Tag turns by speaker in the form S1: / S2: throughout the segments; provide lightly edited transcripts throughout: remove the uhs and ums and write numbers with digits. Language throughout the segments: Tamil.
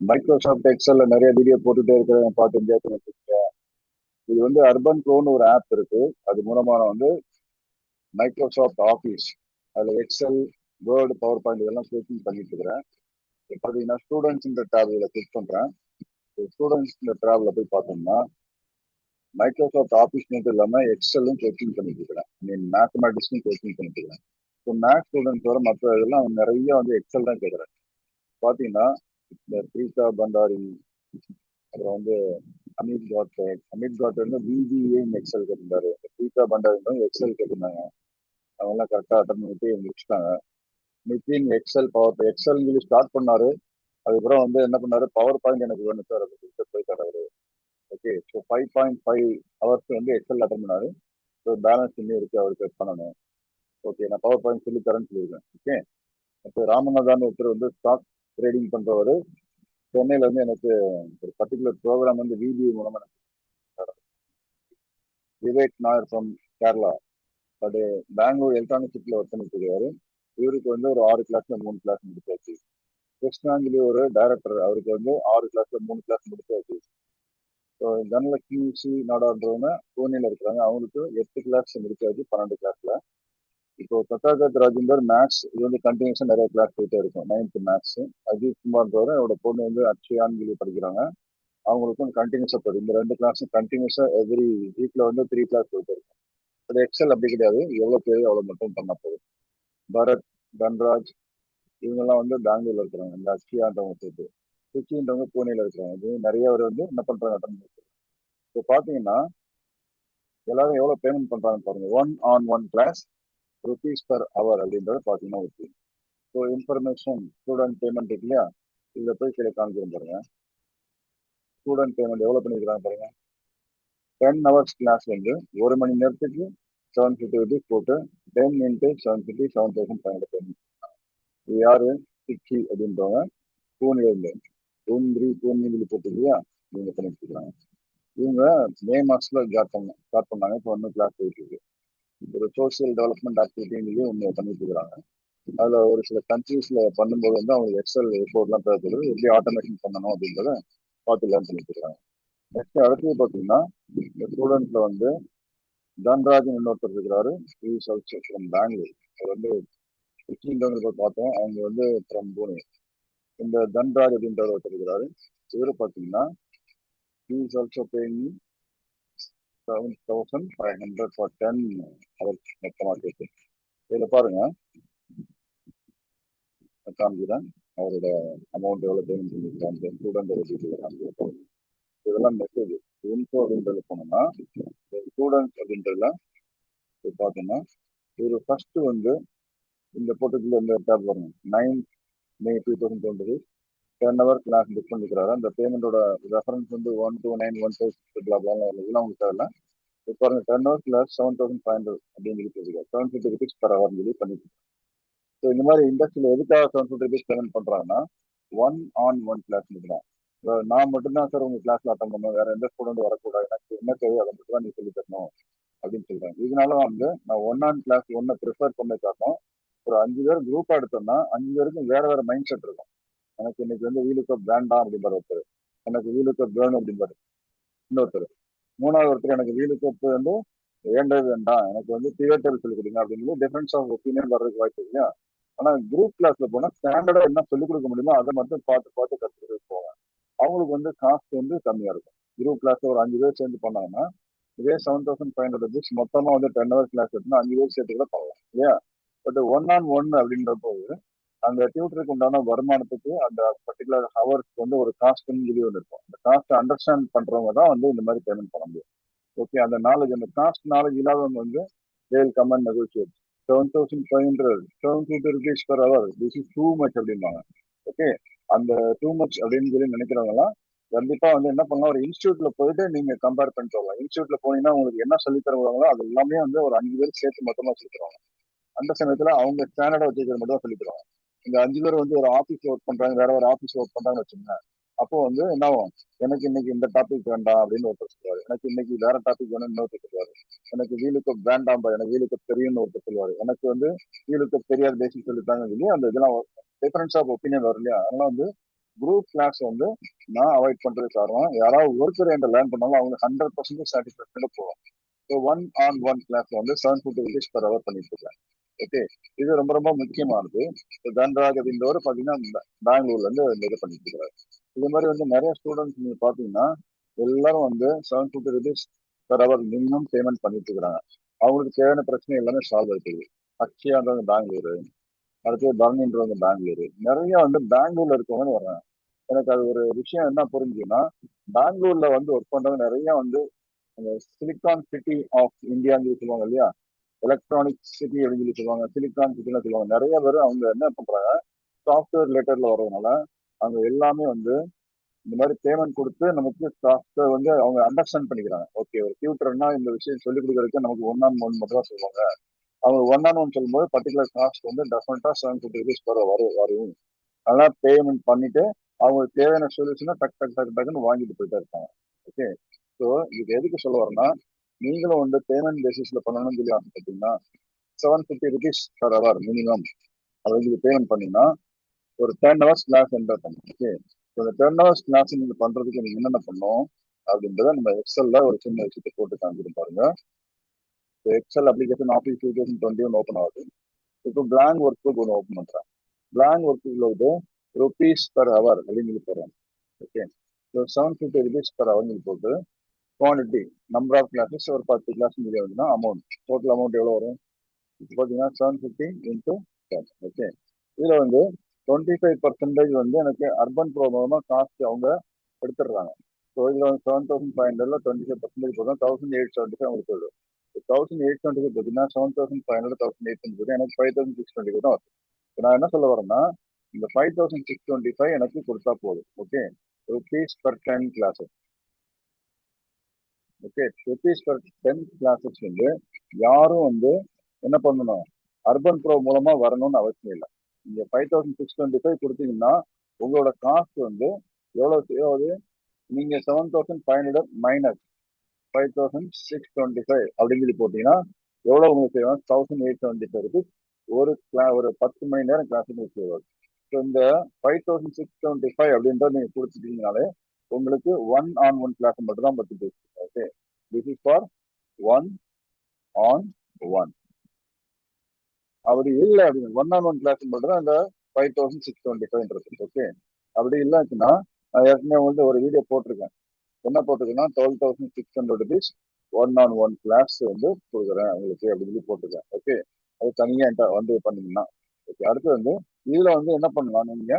S1: மைக்ரோசாஃப்ட் எக்ஸல்ல நிறைய வீடியோ போட்டுட்டே இருக்கிறத பார்த்து என்ஜாய் பண்ணிட்டு இருக்கேன். இது வந்து அர்பன் ப்ரோன்னு ஒரு ஆப் இருக்கு. அது மூலமா நான் வந்து மைக்ரோசாஃப்ட் ஆஃபீஸ் அதில் எக்ஸல், வேர்டு, பவர் பாயிண்ட் இதெல்லாம் கோச்சிங் பண்ணிட்டு இருக்கிறேன். இப்போ பார்த்தீங்கன்னா ஸ்டூடெண்ட்ஸ் இந்த டேப் இதில் கிளிக் பண்ணுறேன். ஸ்டூடெண்ட்ஸ் இந்த டேப்ல போய் பார்த்தோம்னா மைக்ரோசாஃப்ட் ஆஃபீஸ் மட்டும் இல்லாமல் எக்ஸலும் கோச்சிங் பண்ணிட்டு இருக்கிறேன். மீன் மேத்தமேட்டிக்ஸும் கோச்சிங் பண்ணிட்டு இருக்கிறேன். இப்போ மேத்ஸ் ஸ்டூடெண்ட்ஸ் வர மற்ற இதெல்லாம் நிறைய வந்து எக்ஸல் தான் கேட்குறேன். பார்த்தீங்கன்னா இந்த பிரீதா பண்டாரி, அப்புறம் வந்து அமித் காட் வந்து பிபிஏ எக்ஸல் கேட்டிருந்தாரு. பிரீதா பண்டாரி எக்ஸல் கேட்டிருந்தாங்க. அவங்கெல்லாம் கரெக்டாக அட்டன் பண்ணிட்டு முடிச்சுட்டாங்க. நிதின் எக்ஸல் பவர் எக்ஸல் சொல்லி ஸ்டார்ட் பண்ணாரு. அதுக்கப்புறம் வந்து என்ன பண்ணாரு, பவர் பாயிண்ட் எனக்கு வேணும் சார் அப்படின்னு போயிட்டாரு அவரு. ஓகே, ஸோ 5.5 ஹவர்ஸ் வந்து எக்ஸல் அட்டன் பண்ணாரு. ஸோ பேலன்ஸ் இன்னும் இருக்கு, அவருக்கு பண்ணணும். ஓகே, நான் பவர் பாயிண்ட் சொல்லி தரேன்னு சொல்லியிருக்கேன். ஓகே, இப்போ ராமநாதான் ஒருத்தர் வந்து ஸ்டாக் ட்ரேடிங் பண்றவர் சென்னையில வந்து எனக்கு ஒரு பர்டிகுலர் ப்ரோக்ராம் வந்து விபிஐ மூலமா எனக்கு விவேக் நாயர் ஃப்ரம் கேரளா, அது பெங்களூர் எலக்ட்ரானிக் சிப்ல ஒர்க் பண்ணிட்டு இருக்காரு. இவருக்கு வந்து ஒரு 6 கிளாஸ்ல 3 கிளாஸ் முடிச்சாச்சு. கிருஷ்ணாஞ்சலி ஒரு டைரக்டர், அவருக்கு வந்து 6 கிளாஸ்ல 3 கிளாஸ் முடிச்சாச்சு. ஸோ தனலட்சுமி சி நாடான்றவங்க பூனேல இருக்கிறாங்க, அவங்களுக்கு 8 கிளாஸ் முடிச்சாச்சு 12 கிளாஸ்ல. இப்போ தத்தாகத் ராஜேந்தர் மேக்ஸ், இது வந்து கண்டினியூஸா நிறைய கிளாஸ் போயிட்டே இருக்கும். 9th maths. அஜித் குமார்ன்றவரை அவரோட பொண்ணு வந்து அக்ஷயான்னு சொல்லி படிக்கிறாங்க, அவங்களுக்கும் கண்டினியூஸா போகுது. இந்த 2 கிளாஸும் கண்டினியூஸா எவ்ரி வீக்ல வந்து 3 கிளாஸ் போயிட்டு இருக்கும். அது எக்ஸல் அப்படி கிடையாது, எவ்வளோ தேவை அவ்வளோ மட்டும் பண்ண போகுது. பரத், தன்ராஜ் இவங்கெல்லாம் வந்து பெங்களூர்ல இருக்கிறாங்க. இந்த அக்ஷயான்றவங்க போயிட்டு சுச்சின்றவங்க பூனேல இருக்கிறாங்க. இது நிறைய பேர் வந்து என்ன பண்றாங்க அட்டன் பண்ணிட்டு. இப்போ பார்த்தீங்கன்னா எல்லாரும் எவ்வளோ பேமெண்ட் பண்றாங்க பாருங்க. 1-on-1 class rupees per hour அப்படின்றத பார்த்தீங்கன்னா okay. So information student payment இருக்கு இல்லையா, இதில் போய் கீழே காமிக்கிறோம் பாருங்க. ஸ்டூடெண்ட் பேமெண்ட் எவ்வளோ பண்ணிக்கிறாங்க பாருங்க. 10 ஹவர்ஸ் கிளாஸ் வந்து 1 மணி நேரத்துக்கு 750 rupees போட்டு 10 into 750 7,500 பேமெண்ட். இது யாரு, சிச்சி அப்படின்றவங்க பூனேல இருந்து பூனேலி போட்டு இல்லையா, இவங்க பண்ணிட்டு இருக்காங்க. இவங்க மே மாசத்துல ஸ்டார்ட் பண்ணாங்க. இப்போ ஒன்றும் கிளாஸ் போயிட்டு இருக்கு. ஒரு சோசியல் டெவலப்மெண்ட் ஆக்டிவிட்டி ஒன்று பண்ணிட்டு இருக்கிறாங்க. அதுல ஒரு சில கண்ட்ரீஸ்ல பண்ணும்போது வந்து அவங்க எக்ஸல் ரிப்போர்ட்லாம் தேவைப்படுது, எப்படி ஆட்டோமேஷன் பண்ணணும் அப்படின்றத பார்த்து லேர்ன் பண்ணிட்டு இருக்காங்க. நெக்ஸ்ட் அடுத்தது பார்த்தீங்கன்னா இந்த ஸ்டூடெண்ட்ல வந்து தன்ராஜன் இன்னொருத்தர் இருக்கிறாரு, ஃப்ரம் பெங்களூர். அவர் வந்து பார்த்தோம், அவங்க வந்து ஃப்ரம் பூனே. இந்த தன்ராஜ் அப்படின்றவர் ஒருத்தர் இருக்கிறாரு. இவரு பார்த்தீங்கன்னா he is also paying me 7,500 for 10 hours மொத்தமாக கேட்டு. இதில் பாருங்க காமிக்கிறேன் அவரோட அமௌண்ட் எவ்வளோ பேமெண்ட் பண்ணிருக்காங்க, ஸ்டூடெண்டோட டீட்டெயில் காமிக்கிறேன். இதெல்லாம் மெசேஜ் இன்ஃபோ அப்படின்றது போனோம்னா ஸ்டூடெண்ட்ஸ் அப்படின்றதுல பார்த்தோம்னா இவர் ஃபர்ஸ்ட் வந்து இந்த போட்டோக்குள்ள இந்த டேப் வரும். 9 May 2020 10 hour கிளாஸ் புக் பண்ணிக்கிறாரு. அந்த பேமெண்டோட ரெஃபரன்ஸ் வந்து 12915 இதெல்லாம் உங்களுக்கு தேவையில்ல. இப்போ பாருங்க 10 hour கிளாஸ் 7,500 அப்படின்னு சொல்லி 750 rupees per hour சொல்லி பண்ணிட்டு. ஸோ இந்த மாதிரி இண்டஸ்ட்ரியில் எதுக்காக 750 rupees பேமெண்ட் பண்றாங்கன்னா 1-on-1 கிளாஸ் மட்டும். நான் மட்டும்தான் சார் உங்க கிளாஸ்ல அட்டன் பண்ணுவேன், வேற எந்த ஸ்டூடெண்ட் வரக்கூடாது, எனக்கு என்ன தேவை அதை மட்டும் தான் நீ சொல்லி தரணும் அப்படின்னு சொல்றாங்க. இதனால வந்து நான் 1-on கிளாஸ் 1 ப்ரிஃபர் பண்ண காரணம், ஒரு 5 பேர் குரூப்பா எடுத்தோம்னா 5 பேருக்கும் வேற வேற மைண்ட் செட் இருக்கும். எனக்கு இன்னைக்கு வந்து வீலுக்கப் வேண்டாம் அப்படின்பாரு ஒருத்தர், எனக்கு வீலுக்கப் வேணும் அப்படின்பாரு இன்னொருத்தர், மூணாவது ஒருத்தர் எனக்கு வீலுக்கப் வந்து வேண்டது வேண்டாம், எனக்கு வந்து தியேட்டர் சொல்லி கொடுங்க அப்படின்னு டிஃபரன்ஸ் ஆஃப் ஒப்பீனியன் வர்றதுக்கு வாய்ப்பு இல்லையா. ஆனா குரூப் கிளாஸ்ல போனா ஸ்டாண்டர்டா என்ன சொல்லிக் கொடுக்க முடியுமோ அதை மட்டும் பார்த்து பார்த்து கற்றுக்கிட்டு போவாங்க. அவங்களுக்கு வந்து காஸ்ட் வந்து கம்மியா இருக்கும். குரூப் கிளாஸ்ல ஒரு 5 பேர் சேர்ந்து பண்ணாங்கன்னா இதே 7,500 rupees மொத்தமா வந்து 10 hour கிளாஸ் எடுத்துனா 5 பேர் சேர்த்து கூட பண்ணலாம் இல்லையா. பட் 1-on-1 அப்படின்ற போது அந்த டியூட்டருக்கு உண்டான வருமானத்துக்கு அந்த பர்டிகுலர் ஹவர்ஸ்க்கு வந்து ஒரு காஸ்ட்னு சொல்லி ஒன்று இருக்கும். அந்த காஸ்ட் அண்டர்ஸ்டாண்ட் பண்றவங்க தான் வந்து இந்த மாதிரி பேமெண்ட் பண்ண முடியும். ஓகே, அந்த நாலேஜ், அந்த காஸ்ட் நாலேஜ் இல்லாதவங்க வந்து they will come and negotiate. 7,500 750 rupees per hour, this is too much அப்படிம்பாங்க. ஓகே, அந்த டூ மச் அப்படின்னு சொல்லி நினைக்கிறவங்கலாம் கண்டிப்பா வந்து என்ன பண்ணலாம், ஒரு இன்ஸ்டியூட்ல போயிட்டு நீங்க கம்பேர் பண்ணிட்டு வரலாம். இன்ஸ்டியூட்ல போனீங்கன்னா உங்களுக்கு என்ன சொல்லி தருவாங்களோ அது எல்லாமே வந்து ஒரு 5 பேர் சேர்த்து மொத்தமா சொல்லி தருவாங்க. அந்த சமயத்துல அவங்க ஸ்டாண்டர்டா வச்சுக்கிறது மட்டும் தான் சொல்லி தருவாங்க. இந்த 5 பேர் வந்து ஒரு ஆஃபீஸ்ல ஒர்க் பண்றாங்க, வேற ஒரு ஆஃபீஸ்ல ஒர்க் பண்றாங்கன்னு வச்சுக்கோங்க. அப்போ வந்து என்ன ஆகும், எனக்கு இன்னைக்கு இந்த டாபிக் வேண்டாம் அப்படின்னு ஒருத்தர் சொல்லுவாரு, எனக்கு இன்னைக்கு வேற டாபிக் வேணும்னு இன்னொருத்தர் சொல்லுவாரு, எனக்கு வீலுக்கப் வேண்டாம் எனக்கு வீலுக்கப் தெரியும்னு ஒருத்தர் சொல்லுவாரு, எனக்கு வந்து வீலுக்கப் தெரியாத பேசிக் சொல்லிட்டாங்க சொல்லி அந்த இதெல்லாம் டிஃபரன்ஸ் ஆஃப் ஒப்பீனியன் வரும் இல்லையா. அதெல்லாம் வந்து குரூப் கிளாஸ் வந்து நான் அவாய்ட் பண்றது காரணம், யாராவது ஒருத்தர் என்கிட்ட லேர்ன் பண்ணாலும் அவங்க 100% சாட்டிஸ்ஃபேக்ஷனோட போவோம். ஸோ ஒன் ஆன் ஒன் கிளாஸ்ல வந்து 750 rupees per hour பண்ணிட்டு இருக்கேன். ஓகே, இது ரொம்ப ரொம்ப முக்கியமானது. தன்ராஜ் அப்படின்றவர் பார்த்தீங்கன்னா பெங்களூர்ல இருந்து இந்த இது பண்ணிட்டு இருக்காரு. இது மாதிரி வந்து நிறைய ஸ்டூடெண்ட்ஸ் நீங்க பாத்தீங்கன்னா எல்லாரும் வந்து 750 rupees per hour minimum payment பண்ணிட்டு இருக்கிறாங்க. அவங்களுக்கு தேவையான பிரச்சனை எல்லாமே சால்வ் ஆயிடுது. அக்ஷயான்றவங்க பெங்களூரு, அடுத்து பரணின்றவங்க பெங்களூரு, நிறைய வந்து பெங்களூர்ல இருக்கவங்க வர்றாங்க. எனக்கு அது ஒரு விஷயம் என்ன புரிஞ்சுன்னா, பெங்களூர்ல வந்து ஒர்க் பண்றவங்க நிறைய வந்து அந்த சிலிக்கான் சிட்டி ஆஃப் இந்தியான்னு சொல்லுவாங்க இல்லையா, எலக்ட்ரானிக் சிட்டி அப்படின்னு சொல்லி சொல்லுவாங்க, சிலிக்கான் சிட்டின்னு சொல்லுவாங்க. நிறைய பேர் அவங்க என்ன பண்றாங்க, சாஃப்ட்வேர் ரிலேட்டட்ல வர்றதுனால அவங்க எல்லாமே வந்து இந்த மாதிரி பேமெண்ட் கொடுத்து நமக்கு சாஃப்ட்வேர் வந்து அவங்க அண்டர்ஸ்டாண்ட் பண்ணிக்கிறாங்க. ஓகே, ஒரு டியூட்டர்னா இந்த விஷயம் சொல்லிக் கொடுக்கறதுக்கு நமக்கு ஒன் ஆன் ஒன் மட்டும் தான் சொல்லுவாங்க. அவங்க ஒன் ஆன் ஒன் சொல்லும்போது பர்டிகுலர் காஸ்ட் வந்து டெஃபினட்டா 750 rupees வரும். அதெல்லாம் பேமெண்ட் பண்ணிட்டு அவங்களுக்கு தேவையான சொல்யூஷனை டக்குன்னு வாங்கிட்டு போயிட்டே இருப்பாங்க. ஓகே, ஸோ இது எதுக்கு சொல்ல வரேன்னா, நீங்களும் வந்து பேமெண்ட் பேசிஸ்ல பண்ணணும்னு சொல்லி ஆசைப்பட்டீங்கன்னா 750 rupees per hour மினிமம் அப்படின்னு பேமெண்ட் பண்ணீங்கன்னா ஒரு 10 hours கிளாஸ் என்டர் பண்ணுங்க. ஓகே, இந்த 10 hours கிளாஸ் நீங்க பண்றதுக்கு நீங்க என்னென்ன பண்ணணும் அப்படின்றத நம்ம எக்ஸல்ல ஒரு சின்ன விஷயத்தை போட்டு காமிக்கிறோம் பாருங்க. எக்ஸல் அப்ளிகேஷன் ஆஃபீஸ் 2021 ஓப்பன் ஆகுது. இப்போ பிளாங்க் ஒர்க் புக் ஒன்று ஓப்பன் பண்றேன். பிளாங்க் ஒர்க் புக்ல வந்து ருபீஸ் பர் ஹவர் அப்படின்னு போடுறேன். Okay, so 750 rupees per hour போட்டு குவான்டிட்டி நம்பர் ஆஃப் கிளாஸஸ் ஒரு 10 கிளாஸ் மீடியம் வந்துன்னா அமௌண்ட் டோட்டல் அமௌண்ட் எவ்வளோ வரும்? இப்போ பார்த்தீங்கன்னா 750 into 10. ஓகே, இதில் வந்து 25% வந்து எனக்கு அர்பன் ப்ரோ மூலமாக காஸ்ட் அவங்க எடுத்துடுறாங்க. ஸோ இதில் வந்து 7500 25% போதும் 1875 அவங்களுக்கு போயிடும். 1875 பார்த்தீங்கன்னா 7500 1800 எனக்கு 5620 தான் வரும். இப்போ நான் என்ன சொல்ல வரேன்னா, இந்த 5625 எனக்கு கொடுத்தா போதும். Okay, rupees per 10 classes. Okay, rupees per 10 classes வந்து யாரும் வந்து என்ன பண்ணணும், அர்பன் ப்ரோ மூலமா வரணும்னு அவசியம் இல்லை. நீங்க 5625 கொடுத்தீங்கன்னா உங்களோட காஸ்ட் வந்து எவ்வளவு ஆகுது? நீங்க 7500 மைனஸ் 5625 அப்படின்னு சொல்லி போட்டீங்கன்னா எவ்வளவு உங்களுக்கு செய்வோம்? 1875 ஒரு ஒரு 10 மணி நேரம் கிளாஸ் உங்களுக்கு செய்வாங்க. ஸோ இந்த 5625 அப்படின்றத நீங்க கொடுத்துட்டீங்கனாலே உங்களுக்கு ஒன் ஆன் ஒன் கிளாஸ் மட்டும் தான் பத்தி பேசுங்க. Okay, this is for one on one. அப்படி இல்லை அப்படின்னு ஒன் ஆன் ஒன் கிளாஸ் மட்டும் தான் இந்த 5625. ஓகே, அப்படி இல்லைன்னா நான் ஏற்கனவே வந்து ஒரு வீடியோ போட்டிருக்கேன். என்ன போட்டிருக்கேன்னா 12,600 rupees one on one class வந்து கொடுக்குறேன் உங்களுக்கு அப்படின்னு சொல்லி போட்டிருக்கேன். ஓகே, அது தனியாக என்கிட்ட வந்து பண்ணீங்கன்னா ஓகே. அடுத்து வந்து இதுல வந்து என்ன பண்ணலாம், நீங்க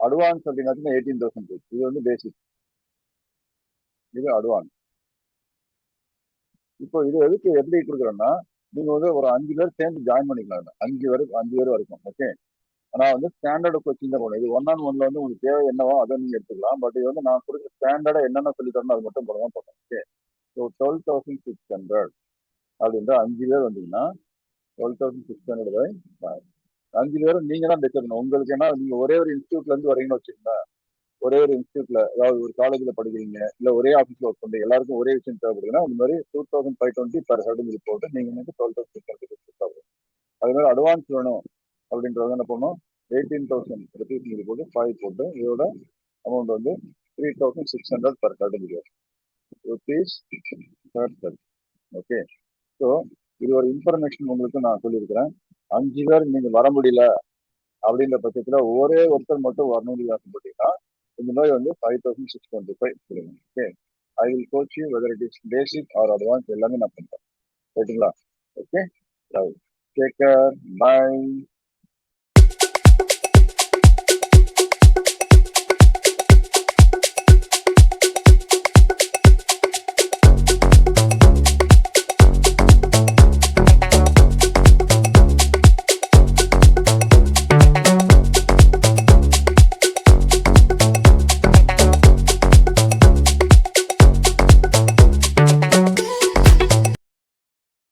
S1: அட்வான்ஸ் அப்படின்னா 18,000. இது வந்து பேசிக், இது அட்வான்ஸ். இப்போ இது எதுக்கு எப்படி கொடுக்குறேன்னா, நீங்க வந்து ஒரு 5 பேர் சேர்ந்து ஜாயின் பண்ணிக்கலாம். 5 பேர் வரைக்கும். ஓகே, நான் வந்து ஸ்டாண்டர்டு கோச்சிங் தான் போனேன். இது ஒன் ஆன் ஒன்ல வந்து உங்களுக்கு தேவை என்னவோ அதை நீங்க எடுத்துக்கலாம். பட் இது வந்து நான் கொடுக்குற ஸ்டாண்டர்டா என்னென்ன சொல்லி தரணும் அது மட்டும் போட தான் போட்டேன். ஓகே, ஸோ 12,600 அப்படின்ற 5 பேர் வந்தீங்கன்னா 12,600 பை 5 பேரும் நீங்க தான் தைச்சிடணும். உங்களுக்கு ஏன்னா நீங்க ஒரே ஒரு இன்ஸ்டியூட்ல இருந்து வரீங்கன்னு வச்சுக்கோங்க. ஒரே ஒரு இன்ஸ்டியூட்ல அதாவது ஒரு காலேஜ்ல படிக்கிறீங்க, இல்ல ஒரே ஆஃபீஸ்ல ஒர்க் பண்றீங்க, எல்லாருக்கும் ஒரே விஷயம் தேவைப்படுதுன்னா இந்த மாதிரி 2520 per head போட்டு நீங்க வந்து 12,600. அது மாதிரி அட்வான்ஸ் வேணும் அப்படின்றத என்ன பண்ணணும், 18,000 rupees போட்டு 5 போட்டு இதோட அமௌண்ட் வந்து 3,600 per head rupees per head. Okay, so இது ஒரு இன்ஃபர்மேஷன் உங்களுக்கு நான் சொல்லியிருக்கிறேன். 5 பேர் நீங்க வர முடியல அப்படின்ற பட்சத்துல ஒரே ஒருத்தர் மட்டும் வரணும்னு ஆசைப்பட்டீங்கன்னா இந்த மாதிரி வந்து 5,625 கொடுங்க. Okay, I will coach you whether it is basic or advance எல்லாமே நான் பண்றேன். ரைட்டுங்களா? Okay, take care, by.